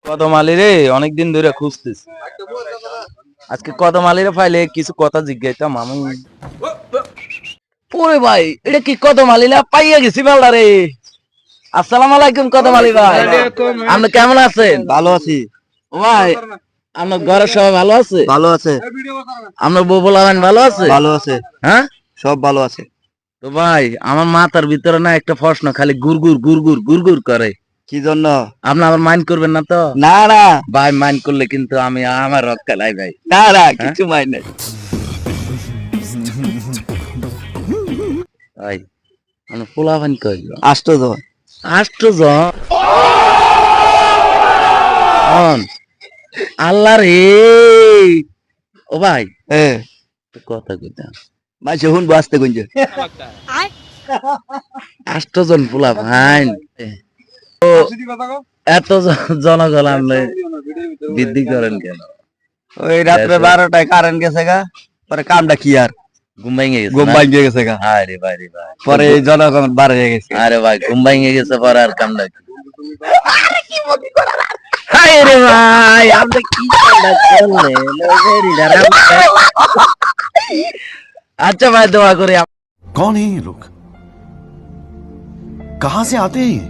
কদম আলী রে অনেকদিন ধরে খুঁজতেছি, আজকে কদম আলীরে পাইলে কিছু কথা জিজ্ঞাইতাম আমি। ওরে ভাই, এটা কি কদম আলী না? পাইয়া গেছি বেলা রে। আসসালামু আলাইকুম কদম আলী ভাই, আপনি কেমন আছেন? ভালো আছি। ও ভাই, আপনার ঘরের সবাই ভালো আছে? ভালো আছে। আপনার বউ পোলাপান ভালো আছে? ভালো আছে। হ্যাঁ, সব ভালো আছে। তো ভাই আমার মাথার ভিতরে না একটা প্রশ্ন খালি গুড়গুড় গুড়গুড় গুড়গুড় করে। কি জন্য? আপনি আবার মাইন্ড করবেন না তো? না না ভাই মাইন্ড করলে কিন্তু আমি আমার রক্ত খেলাই ভাই। না না, হ্যাঁ? কিছু মাই নাই। ভাই আমার পোলাপান কই? আশ্চর্য। আশ্চর্য। আল্লাহ রে, ও ভাই হ্যাঁ, কথা কইতাম, মাঝে হুন বাঁচতে গুঞ্জে। আষ্টজন পোলা ভাই, এত জনগণ আপনি বৃদ্ধি করেন কেন? ওই রাত্রে 12টায় কারেন্ট গেছে গা, পরে কামটা কি আর, ঘুম ভেঙে গেছে ঘুম না? ভাঙিয়ে গেছে গা, আরে ভাই রে ভাই, পরে এই জনগণ বাড়ে গেছে। আরে ভাই ঘুম ভেঙে গেছে পরে আর কামটা কি? হায় রে ভাই, আপনি কি কামটা করলেন? আচ্ছা ভাই, দোয়া করি। कौन है ये लोग? कहां से आते हैं ये?